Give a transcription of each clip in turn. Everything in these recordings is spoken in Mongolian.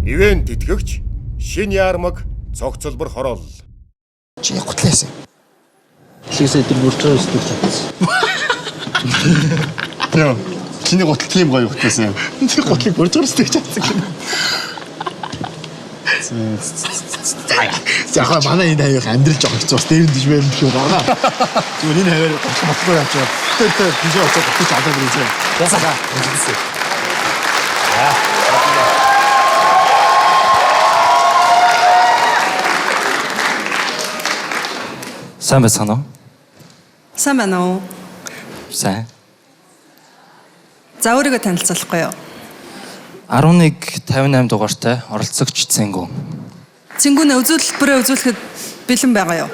Ивент тэтгэгч Шин Ярмаг цогцлбор хороол. Чи гутлаасан. Лисээ тэр бүрчээр өсдөг чадсан. Яа, чиний гутал тийм гоё гутлаасан. Тэр гутлыг бүрчээр өсдөг чадсан гэнэ. Яг манай энэ хавийг амьдрал жоох хэцүү бас дээр нь дижмээр юм шүү байгаа. Зүгээр энэ хаваар гутал мотлоо явчаа. Тэр дижээ очоод гутал чадаад ирсэн. Ясаа. Сайн байна уу? Сайн байна уу? Сайн. За өөрийгөө танилцуулахгүй юу? 11:58 дугаартай оролцогч Цэнгүү. Цэнгүүнээ үзүүлбэрээ үзүүлэхэд бэлэн байгаа юу?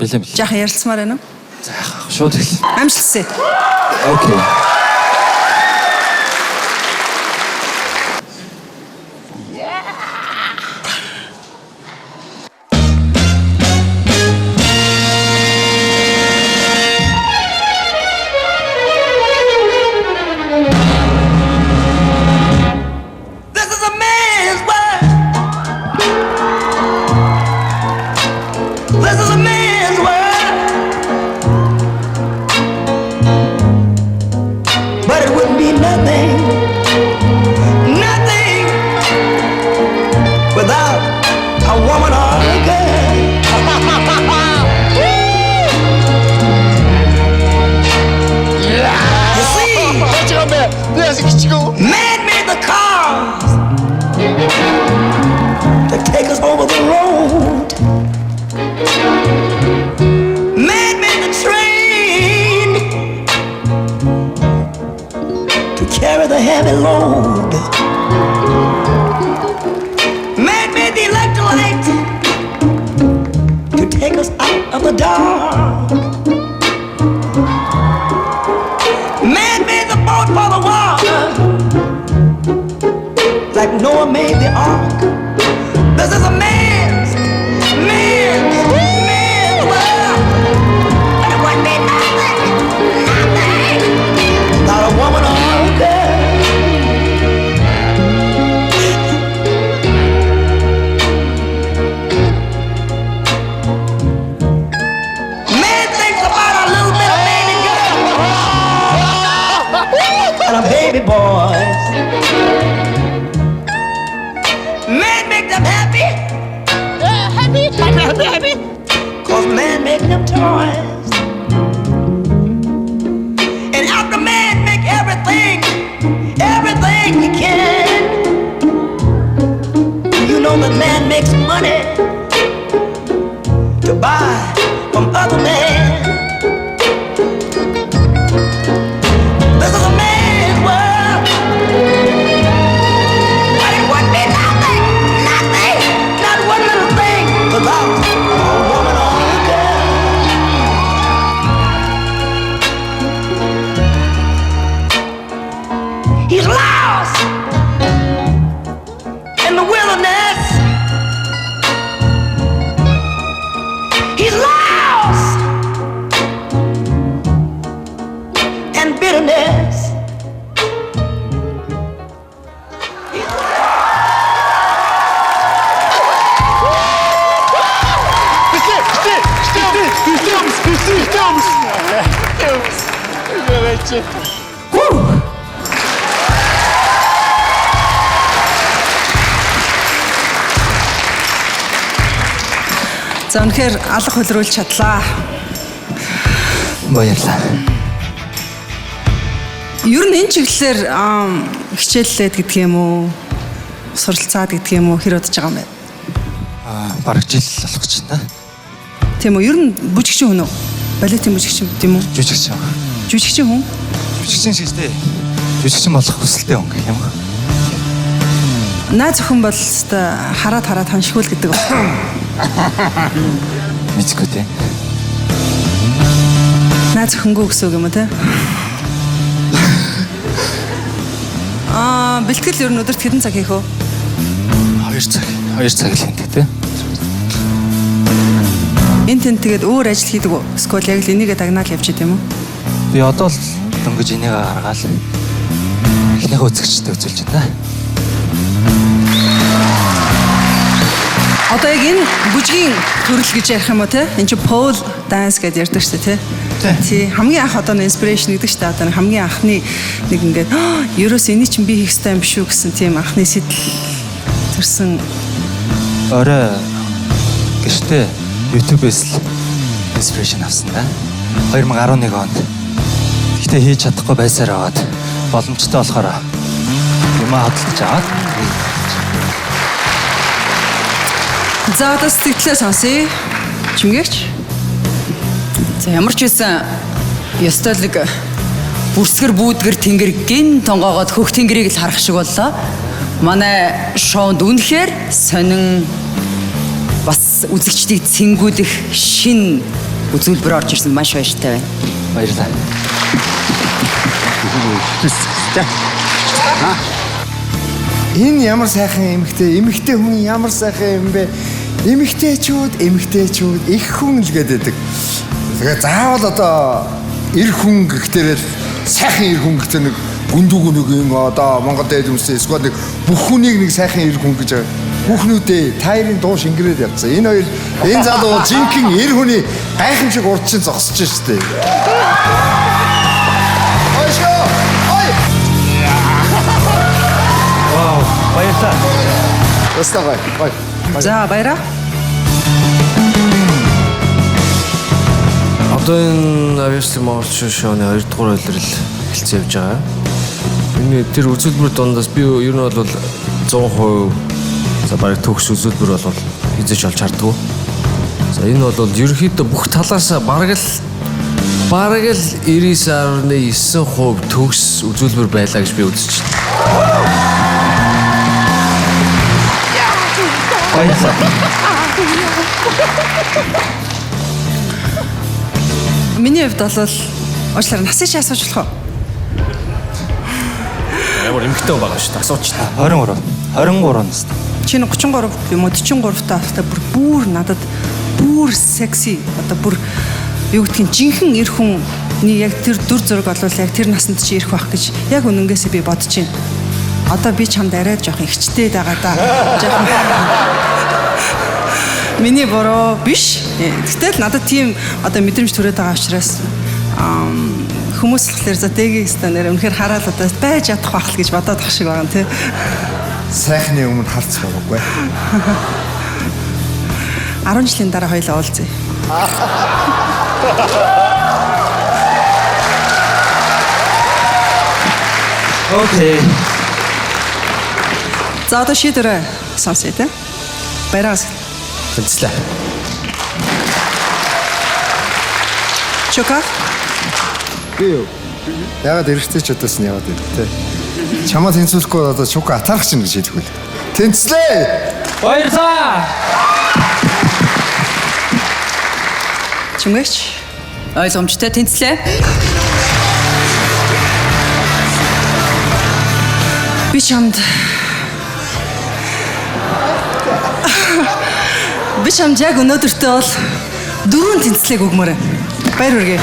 Бэлэн. Жаахан ярилцмаар байна уу? За шууд хэл. Амжилтсэ. Окей. Man made the cars to take us over the road. Man made the train to carry the heavy load. Man made the electric light to take us out of the dark. Man made the boat for the water, like Noah made the ark. This is a man's world. But it wouldn't be nothing, not a woman or a girl. Man thinks about a little bit of baby girl and a baby boys. Man make them happy. Happy. Cause man make them toys. And after man make everything he can, you know that man makes money to buy from other men. This is a man's world. But it wouldn't be nothing, not one little thing without a woman or a girl. He's lost in the wilderness. He's lost in bitterness. За үнэхээр алга хөлрүүлж чадлаа. Баярлалаа. Ер нь энэ чиглэлээр хичээллээд гэдэг юм уу? Суралцаад гэдэг юм уу? Хэр удаж байгаа юм бэ? Бараг жил болох ч байна. Тийм үү? Ер нь бүжигчин хүн үү? Балетын бүжигчин тийм үү? Жүжигчин. Жүжигчин хүн? Жүжигчин шиг дээ. Жүжигчин болох хүсэлтэй хүн гэх юм. Наа зөвхөн бол хараад ханшгуул гэдэг байна. Мэдгүй дээ. Наа зөвхөнгөө гэсэн үг юм уу те? Бэлтгэл ер нь өдөрт хэдэн цаг хийх вэ? 2 цаг л хийдэг те. Энд тэнд тэгээд өөр ажил хийдэг үү? Эсвэл яг л энийгээ дагнаал явж идэм үү? Би одоо л дөнгөж энийг гаргаал. Эхнийхээ үзэгчтэй үзүүлж байна. Одоо яг энэ бүжгийн төрөл гэж ярих юм уу те? Энд чинь pole dance гэдээ ярьдаг шүү дээ те. Тий. Хамгийн анх одоо inspiration гэдэг шүү дээ. Одоо хамгийн анхны нэг ингээд ерөөс эний чинь би хийх хэрэгтэй юм биш үү гэсэн тийм анхны сэтэл төрсэн. Орой гэртээ YouTube-ээс л inspiration авсан да. 2011 онд. Гэхдээ хийж чадахгүй байсаар аваад боломжтой болохоор юмаа хөдөлж аваад. За одоо сэтгэлээ сонсъё. Чимгэрч. За ямар ч байсан ёстойлог бүрсгэр бүүдгэр тэнгэр гин тонгоогоод хөх тэнгэрийг л харах шиг боллоо. Манай шоунд үнэхээр сонин бас үзэгчдийг цэнгүүлэх шин үзүүлбэр орж ирсэн маш баяртай байна. Баярлалаа. Энэ ямар сайхан эмэгтэй хүн ямар сайхан юм бэ? Эмэгтэйчүүд их хүн л гэдэг. Тэгээ заавал одоо эр хүн гэхтээ сайхан эр хүн гэхтээ нэг гүндүүг одоо Монгол дээд хүмүүсээ эсвэл нэг бүх хүнийг нэг сайхан эр хүн гэж бүхнүүдээ тайрын дуу шингэрээд явцсан. Энэ хоёр энэ залуу жинхэнэ эр хүний гайхамшиг урдчин зогсож штэ. Баярлалаа. Өстөгой. За баяраа. Одоо энэ авьяаслын монголчин шоуны 2 дугаар үйлрэл эхэлсэн явж байгаа. Энэ тэр үзүүлбэр дундаас би ер нь бол 100% за бараг төгс үзүүлбэр бол хийж олж хардггүй. За энэ бол ерөнхийдөө бүх талаас бараг л 99.9% төгс үзүүлбэр байлаа гэж би үзэж байна. Миний хувьд бол уучлаарай насыг чи асууж болох уу? Ямар эмхтэй байгаа шүү дээ. Асууч та. 23 настай. Чи нэг 33 юм уу 43 таатай бүр надад бүр секси одоо бүр юу гэдгийг жинхэнэ эр хүний яг тэр дүр зураг болвол яг тэр насанд чи ирэх байх гэж яг үнэнгээсээ би бодож байна. Одоо би чамд арай жоох ихчтэй байгаа да. Жоох. Миний бороо биш. Гэтэл надад тийм одоо мэдрэмж төрөөд байгаа учраас хүмүүс болохоор за дэгийг станаар үнэхээр хараад одоо байж ядах байх л гэж бодоод тах шиг байгаа юм тий. Сайхны өмнө харц байгаагүй. 10 жилийн дараа хоёулаа уулзъя. Окей. За одоо шийдвэрээ сонсъё тий. Баяраас. Тэнцлээ. Чока. Би юу? Ягаад эргэжтэй ч удаас нь яваад байв те. Чамаа тэнцүүлэхгүй одоо чука атарах чинь гэж хэлэх үл. Тэнцлээ. Баярлалаа. Чимгэрч. Ойлгомжтой тэнцлээ. Би чамд яг өнөөдөртөө бол 4 тэнцлэг өгмөр. Баяр хүргэе.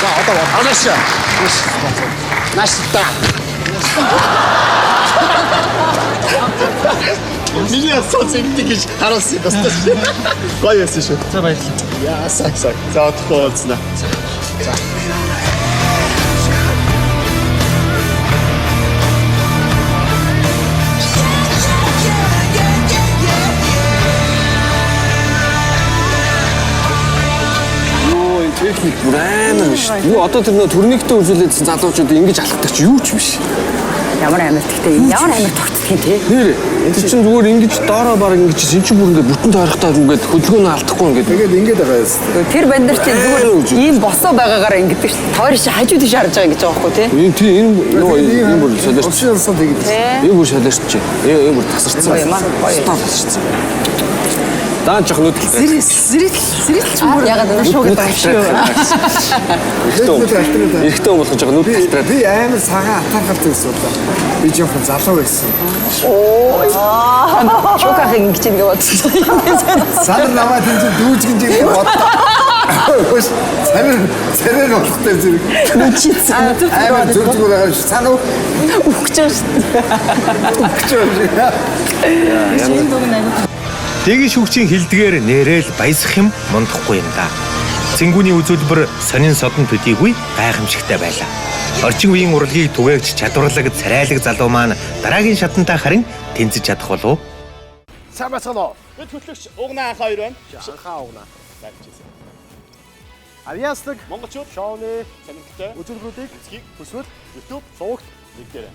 За одоо анааш. Наста. Миний асууц ингэдэг гэж харуулсан басна. Гоё яасан шүү. За баярлалаа. Яа сак. За одохгүй уулзнаа. За. Техник бүр амар биш. Юу одоо тэр нөө турниктэй үзүүлээдсэн залуучууд ингэж алхдаг чи юу ч биш. Ямар амар тэгтэй ямар амар тогтдгийг те. Нэр энэ чинь зүгээр ингэж доороо баг ингэж эн чинь бүр ингэ бүтэн тойрохтаа ингээд хөдөлгөөнөө алдахгүй ингээд. Тэгээд ингэж байгаа юм. Тэр бандер чи зүгээр ийм босоо байгаагаар ингэдэг ш. Тойр чи хажууд тийш харж байгаа гэж байгаа байхгүй те. Энэ бүр солиорч. Овшиорсон тэгээд. Энэ бүр солиорч чи. Энэ бүр тасарсан. Тасарсан. Даан жоох нүдэлтэй. Зэрэг чимгээр Ягаад энэ шуугаад байгаа шүү. Эрэгтэй болох жоох нүдэлтэй. Би амар цагаан атархалтай байсан удаа. Би жоохон залуу байсан. Чуках ингэж ингэ бодсон. Сар намаа тэнцэн дүүжгэн жиг бодлоо. Царай болохтой зэрэг. Амар зүрхгүйгээр байгаа ш. Цаана уу? Үхэж байгаа шүү дээ. Дэгиш хөгчийн хилдгээр нэрэл баясах юм мундахгүй юм да. Цэнгүүний үзүүлбэр сонин содон төдийгүй гайхамшигтай байлаа. Орчин үеийн урлагийг түгээгч чадварлаг царайлаг залуу маань дараагийн шатантаа харин тэнцэж чадах болов. Сайн бацгаана уу? Бид хөтлөгч Угнаа анх хоёр байна. Анхаа Угнаа. Сайжсэн. Авьяасдаг монголчууд шоуны сонирхолтой үзүүлбэрүүдийг хүсвэл YouTube сувагт нэгдээрэй.